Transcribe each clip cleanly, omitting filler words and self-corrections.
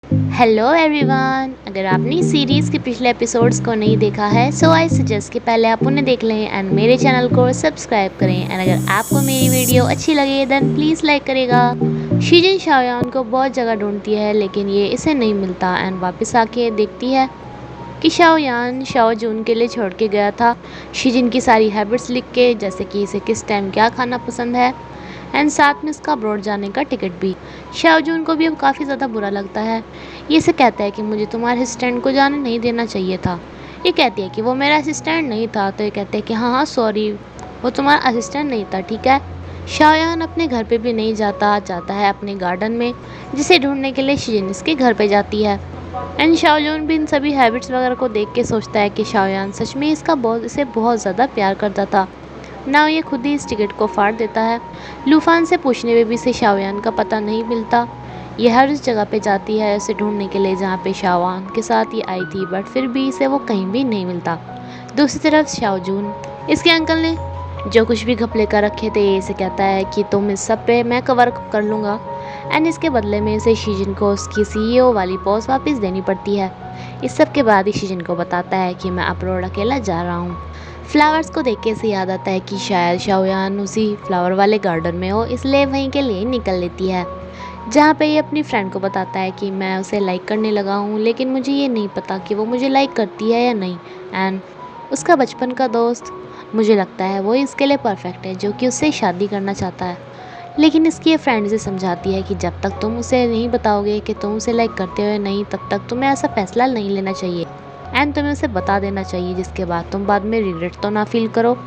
Hello everyone. अगर आपने इस सीरीज़ के पिछले एपिसोड्स को नहीं देखा है सो आई सजेस्ट कि पहले आप उन्हें देख लें एंड मेरे चैनल को सब्सक्राइब करें। एंड अगर आपको मेरी वीडियो अच्छी लगे देन प्लीज़ लाइक करेगा। शीजिन शाओयान को बहुत जगह ढूंढती है लेकिन ये इसे नहीं मिलता एंड वापस आके देखती है कि शाओयान शाओ जून के लिए छोड़ के गया था शीजिन की सारी हैबिट्स लिख के, जैसे कि इसे किस टाइम क्या खाना पसंद है एंड साथ में इसका अब्रॉड जाने का टिकट भी। शाओ जून को भी अब काफ़ी ज़्यादा बुरा लगता है। ये इसे कहता है कि मुझे तुम्हारे असिस्टेंट को जाने नहीं देना चाहिए था। ये कहती है कि वो मेरा असिस्टेंट नहीं था, तो ये कहते हैं कि हाँ हाँ सॉरी, वो तुम्हारा असिस्टेंट नहीं था, ठीक है। शाओयान अपने घर पे भी नहीं जाता है अपने गार्डन में, जिसे ढूंढने के लिए शीजिन इसके घर पे जाती है। एंड शाओजून भी इन सभी हैबिट्स वगैरह को देख के सोचता है कि शाओयान सच में इसे बहुत ज़्यादा प्यार करता था। ना ये खुद ही इस टिकट को फाड़ देता है। लूफान से पूछने में भी इसे शाओयान का पता नहीं मिलता। ये हर उस जगह पे जाती है उसे ढूंढने के लिए जहाँ पे शाओयान के साथ ये आई थी, बट फिर भी इसे वो कहीं भी नहीं मिलता। दूसरी तरफ शाओजून, इसके अंकल ने जो कुछ भी घपले कर रखे थे, इसे कहता है कि तुम इस सब पे मैं कवर कर लूँगा। एंड इसके बदले में इसे शीजिन को उसकी सीईओ वाली पोस्ट वापस देनी पड़ती है। इस सब के बाद ही शीजिन को बताता है कि मैं अब्रॉड अकेला जा रहा हूँ। फ्लावर्स को देख के इसे याद आता है कि शायद शाओयान उसी फ्लावर वाले गार्डन में हो, इसलिए वहीं के लिए निकल लेती है। जहाँ पे ये अपनी फ्रेंड को बताता है कि मैं उसे लाइक करने लगा हूँ, लेकिन मुझे ये नहीं पता कि वो मुझे लाइक करती है या नहीं। एंड उसका बचपन का दोस्त, मुझे लगता है वो इसके लिए परफेक्ट है, जो कि उससे शादी करना चाहता है। लेकिन इसकी ये फ्रेंड इसे समझाती है कि जब तक तुम उसे नहीं बताओगे कि तुम उसे लाइक करते हो या नहीं, तब तक तुम्हें ऐसा फैसला नहीं लेना चाहिए एंड तुम्हें उसे बता देना चाहिए, जिसके बाद तुम बाद में रिग्रेट तो ना फील करो।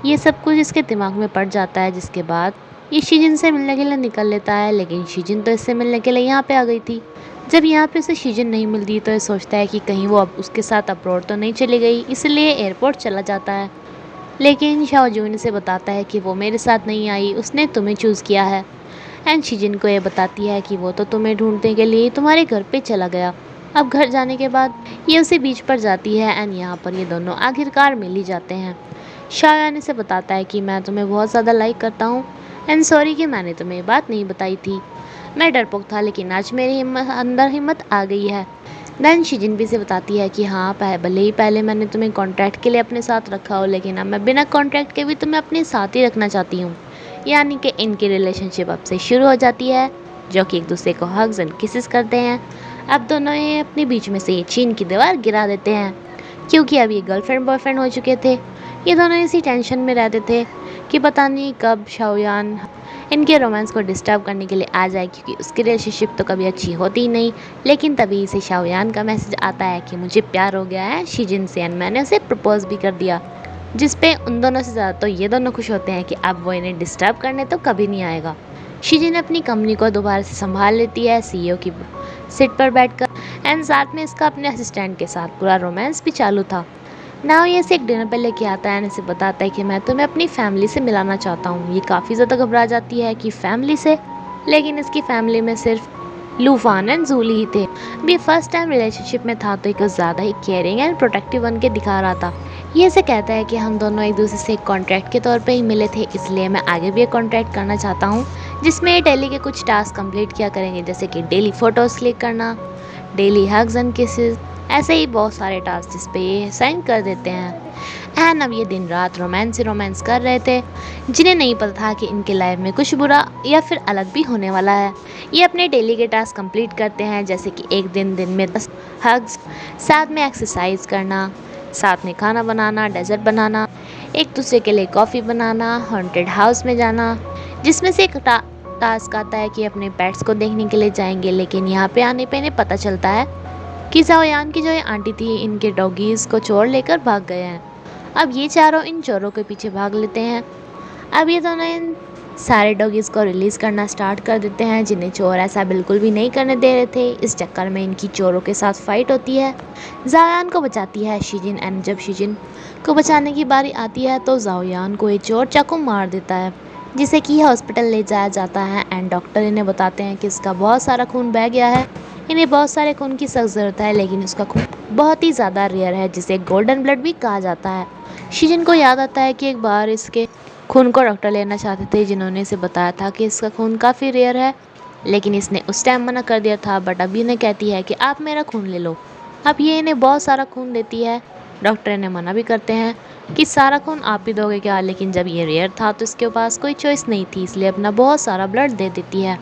ये सब कुछ इसके दिमाग में पड़ जाता है, जिसके बाद ये शीजिन से मिलने के लिए निकल लेता है। लेकिन शीजिन तो इससे मिलने के लिए यहाँ पे आ गई थी। जब यहाँ पे उसे शीजिन नहीं मिलती तो ये सोचता है कि कहीं वो अब उसके साथ अब्रॉड तो नहीं चली गई, इसलिए एयरपोर्ट चला जाता है। लेकिन शाओजून इसे बताता है कि वो मेरे साथ नहीं आई, उसने तुम्हें चूज़ किया है। एंड शीजिन को ये बताती है कि वो तो तुम्हें ढूंढने के लिए तुम्हारे घर पे चला गया। अब घर जाने के बाद ये उसे बीच पर जाती है एंड यहाँ पर ये दोनों आखिरकार मिल ही जाते हैं। शाओयान इसे बताता है कि मैं तुम्हें बहुत ज़्यादा लाइक करता हूँ एंड सॉरी कि मैंने तुम्हें ये बात नहीं बताई थी। मैं डरपोक था, लेकिन आज मेरे अंदर हिम्मत आ गई है। देन शीजिन भी से बताती है कि हाँ, भले ही पहले मैंने तुम्हें कॉन्ट्रैक्ट के लिए अपने साथ रखा हो, लेकिन अब मैं बिना कॉन्ट्रैक्ट के भी तुम्हें अपने साथ ही रखना चाहती हूँ। यानी कि इनकी रिलेशनशिप अब से शुरू हो जाती है, जो कि एक दूसरे को हग्स एंड किसेस करते हैं। अब दोनों ये अपने बीच में से ये चीन की दीवार गिरा देते हैं, क्योंकि अब ये गर्लफ्रेंड बॉयफ्रेंड हो चुके थे। ये दोनों इसी टेंशन में रहते थे कि पता नहीं कब शाओयान इनके रोमांस को डिस्टर्ब करने के लिए आ जाए, क्योंकि उसकी रिलेशनशिप तो कभी अच्छी होती ही नहीं। लेकिन तभी इसे शाओयान का मैसेज आता है कि मुझे प्यार हो गया है शीजिन से एंड मैंने उसे प्रपोज भी कर दिया, जिस पे उन दोनों से ज़्यादा तो ये दोनों खुश होते हैं कि अब वो इन्हें डिस्टर्ब करने तो कभी नहीं आएगा। शीजिन अपनी कंपनी को दोबारा से संभाल लेती है सीईओ की सीट पर बैठकर एंड साथ में इसका अपने असिस्टेंट के साथ पूरा रोमांस भी चालू था। नाउ ये इसे एक डिनर पे लेके आता है एंड इसे बताता है कि मैं तुम्हें अपनी फैमिली से मिलाना चाहता हूँ। ये काफ़ी ज़्यादा घबरा जाती है कि फैमिली से, लेकिन इसकी फैमिली में सिर्फ लूफान एंड जूली ही थे। भी फर्स्ट टाइम रिलेशनशिप में था तो एक ज़्यादा ही केयरिंग एंड प्रोटेक्टिव बन के दिखा रहा था। ये इसे कहता है कि हम दोनों एक दूसरे से एक कॉन्ट्रैक्ट के तौर पे ही मिले थे, इसलिए मैं आगे भी एक कॉन्ट्रैक्ट करना चाहता हूँ, जिसमें ये डेली के कुछ टास्क कंप्लीट किया करेंगे, जैसे कि डेली फ़ोटोज़ क्लिक करना, डेली हग्स एंड किसेस, ऐसे ही बहुत सारे टास्क जिस पे ये साइन कर देते हैं। एंड अब ये दिन रात रोमांस ही रोमांस कर रहे थे, जिन्हें नहीं पता था कि इनके लाइफ में कुछ बुरा या फिर अलग भी होने वाला है। ये अपने डेली के टास्क कंप्लीट करते हैं, जैसे कि एक दिन में 10 हग्स, साथ में एक्सरसाइज करना, साथ में खाना बनाना, डेजर्ट बनाना, एक दूसरे के लिए कॉफ़ी बनाना, हॉन्टेड हाउस में जाना, जिसमें से एक टास्क आता है कि अपने पेट्स को देखने के लिए जाएंगे। लेकिन यहाँ पे आने पे इन्हें पता चलता है कि शाओयान की जो ये आंटी थी, इनके डॉगीज़ को चोर लेकर भाग गए हैं। अब ये चारों इन चोरों के पीछे भाग लेते हैं। अब ये दोनों इन सारे डॉगीज़ को रिलीज़ करना स्टार्ट कर देते हैं, जिन्हें चोर ऐसा बिल्कुल भी नहीं करने दे रहे थे। इस चक्कर में इनकी चोरों के साथ फाइट होती है। जायान को बचाती है शीजिन एंड जब शीजिन को बचाने की बारी आती है तो जाओयान को ये चोर चाकू मार देता है, जिसे कि हॉस्पिटल ले जाया जाता है एंड डॉक्टर इन्हें बताते हैं कि इसका बहुत सारा खून बह गया है, इन्हें बहुत सारे खून की सख्त ज़रूरत है, लेकिन उसका खून बहुत ही ज़्यादा रेयर है, जिसे गोल्डन ब्लड भी कहा जाता है। शीजिन को याद आता है कि एक बार इसके खून को डॉक्टर लेना चाहते थे, जिन्होंने इसे बताया था कि इसका खून काफ़ी रेयर है लेकिन इसने उस टाइम मना कर दिया था, बट अभी इन्हें कहती है कि आप मेरा खून ले लो। अब ये इन्हें बहुत सारा खून देती है। डॉक्टर इन्हें मना भी करते हैं कि सारा खून आप ही दोगे क्या, लेकिन जब ये रेयर था तो इसके पास कोई चॉइस नहीं थी, इसलिए अपना बहुत सारा ब्लड दे देती है।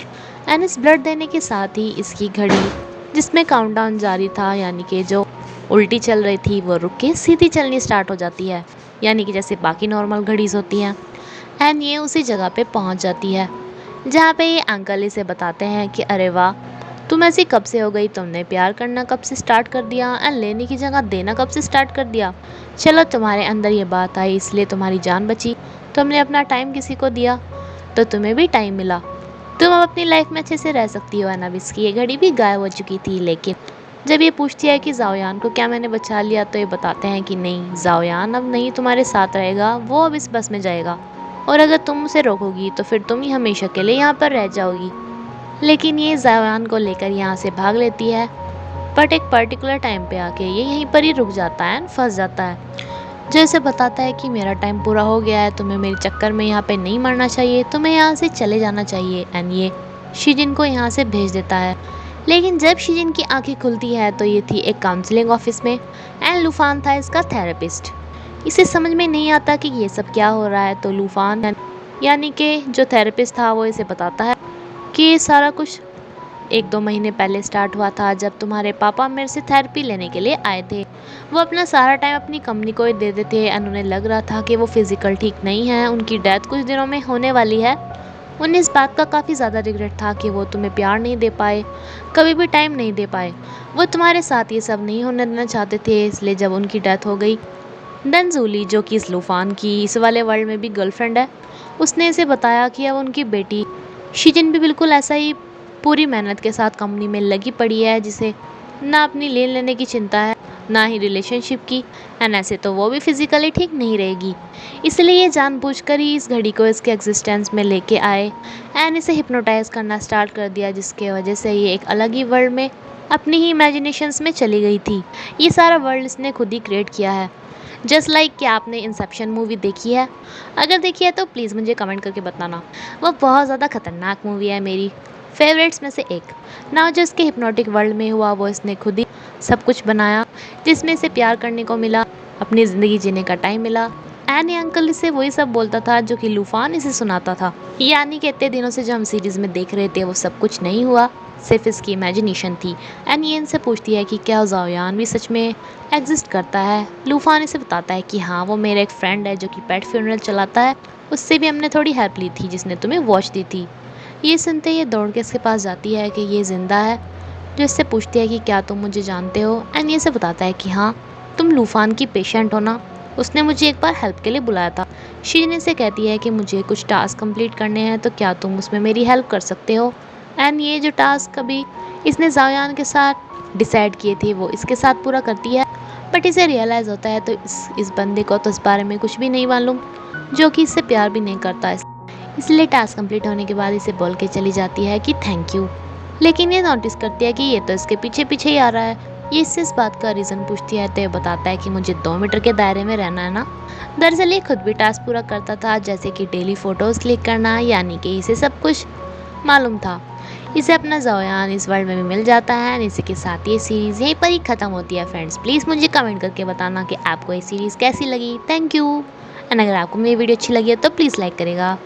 एंड इस ब्लड देने के साथ ही इसकी घड़ी जिसमें काउंटडाउन जारी था, यानी कि जो उल्टी चल रही थी, वो रुक के सीधी चलनी स्टार्ट हो जाती है, यानी कि जैसे बाकी नॉर्मल घड़ीज होती हैं। एंड ये उसी जगह पे पहुंच जाती है जहाँ पे ये अंकल इसे बताते हैं कि अरे वाह, तुम ऐसी कब से हो गई, तुमने प्यार करना कब से स्टार्ट कर दिया एंड लेने की जगह देना कब से स्टार्ट कर दिया। चलो, तुम्हारे अंदर ये बात आई इसलिए तुम्हारी जान बची, तुमने अपना टाइम किसी को दिया तो तुम्हें भी टाइम मिला, तुम अब अपनी लाइफ में अच्छे से रह सकती हो। एंड अब इसकी ये घड़ी भी गायब हो चुकी थी, लेकिन जब ये पूछती है कि जाओयान को क्या मैंने बचा लिया, तो ये बताते हैं कि नहीं, जाओयान अब नहीं तुम्हारे साथ रहेगा, वो अब इस बस में जाएगा और अगर तुम उसे रोकोगी तो फिर तुम ही हमेशा के लिए यहाँ पर रह जाओगी। लेकिन ये जाओयान को लेकर यहाँ से भाग लेती है, बट एक पर्टिकुलर टाइम पे आके ये यहीं पर ही रुक जाता है एंड फंस जाता है, जो इसे बताता है कि मेरा टाइम पूरा हो गया है, तुम्हें मेरे चक्कर में यहाँ पे नहीं मरना चाहिए, तुम्हें यहाँ से चले जाना चाहिए। एंड ये शिजिन को यहाँ से भेज देता है। लेकिन जब शिजिन की आंखें खुलती है तो ये थी एक काउंसलिंग ऑफिस में एंड लूफान था इसका थेरेपिस्ट। इसे समझ में नहीं आता कि ये सब क्या हो रहा है, तो लूफान यानी कि जो थेरेपिस्ट था वो इसे बताता है कि ये सारा कुछ 1-2 महीने पहले स्टार्ट हुआ था, जब तुम्हारे पापा मेरे से थेरेपी लेने के लिए आए थे। वो अपना सारा टाइम अपनी कंपनी को ही दे देते एंड उन्हें लग रहा था कि वो फिजिकल ठीक नहीं है, उनकी डेथ कुछ दिनों में होने वाली है। उन्हें इस बात का काफ़ी ज़्यादा रिग्रेट था कि वो तुम्हें प्यार नहीं दे पाए, कभी भी टाइम नहीं दे पाए, वो तुम्हारे साथ ये सब नहीं होने देना चाहते थे। इसलिए जब उनकी डेथ हो गई, देन जूली, जो कि इस लूफान की इस वाले वर्ल्ड में भी गर्लफ्रेंड है, उसने इसे बताया कि अब उनकी बेटी शिजिन भी बिल्कुल ऐसा ही पूरी मेहनत के साथ कंपनी में लगी पड़ी है, जिसे ना अपनी लेन लेने की चिंता है ना ही रिलेशनशिप की, एंड ऐसे तो वो भी फिजिकली ठीक नहीं रहेगी। इसलिए ये जानबूझकर ही इस घड़ी को इसके एग्जिस्टेंस में लेके आए एंड इसे हिप्नोटाइज करना स्टार्ट कर दिया, जिसके वजह से ये एक अलग ही वर्ल्ड में अपनी ही इमेजिनेशंस में चली गई थी। ये सारा वर्ल्ड इसने खुद ही क्रिएट किया है। जस्ट लाइक कि आपने इंसेप्शन मूवी देखी है, अगर देखी है तो प्लीज़ मुझे कमेंट करके बताना। वो बहुत ज़्यादा खतरनाक मूवी है, मेरी फेवरेट्स में से एक। ना जो इसके हिप्नोटिक वर्ल्ड में हुआ वो इसने खुद ही सब कुछ बनाया, जिसमें इसे प्यार करने को मिला, अपनी ज़िंदगी जीने का टाइम मिला। एंड ये अंकल इसे वही सब बोलता था जो कि लूफान इसे सुनाता था, यानी कि इतने दिनों से जो हम सीरीज़ में देख रहे थे वो सब कुछ नहीं हुआ, सिर्फ इसकी इमेजिनेशन थी। एंड ये इनसे पूछती है कि क्या जाओयान भी सच में एग्जिस्ट करता है। लूफान इसे बताता है कि हाँ, वो मेरा एक फ्रेंड है जो कि पेट फ्यूनरल चलाता है, उससे भी हमने थोड़ी हेल्प ली थी जिसने तुम्हें वॉच दी थी। ये सुनते ये दौड़ के इसके पास जाती है कि ये ज़िंदा है, जो इससे पूछती है कि क्या तुम मुझे जानते हो। एंड ये से बताता है कि हाँ, तुम लूफान की पेशेंट हो ना, उसने मुझे एक बार हेल्प के लिए बुलाया था। शीन से कहती है कि मुझे कुछ टास्क कंप्लीट करने हैं, तो क्या तुम उसमें मेरी हेल्प कर सकते हो। एंड ये जो टास्क अभी इसने जाओयान के साथ डिसाइड किए थे वो इसके साथ पूरा करती है, बट इसे रियलाइज़ होता है तो इस बंदे को तो इस बारे में कुछ भी नहीं मालूम, जो कि इससे प्यार भी नहीं करता है। इसलिए टास्क कंप्लीट होने के बाद इसे बोल के चली जाती है कि थैंक यू। लेकिन ये नोटिस करती है कि ये तो इसके पीछे पीछे ही आ रहा है। ये इससे इस बात का रीज़न पूछती है तो ये बताता है कि मुझे 2 मीटर के दायरे में रहना है ना। दरअसल ये खुद भी टास्क पूरा करता था, जैसे कि डेली फ़ोटोज़ क्लिक करना, यानी कि इसे सब कुछ मालूम था। इसे अपना जाओयान इस वर्ल्ड में भी मिल जाता है। इसी के साथ ये सीरीज़ यहीं पर ही ख़त्म होती है। फ्रेंड्स, प्लीज़ मुझे कमेंट करके बताना कि आपको ये सीरीज़ कैसी लगी। Thank you. एंड अगर आपको मेरी वीडियो अच्छी लगी है तो प्लीज़ लाइक करेगा।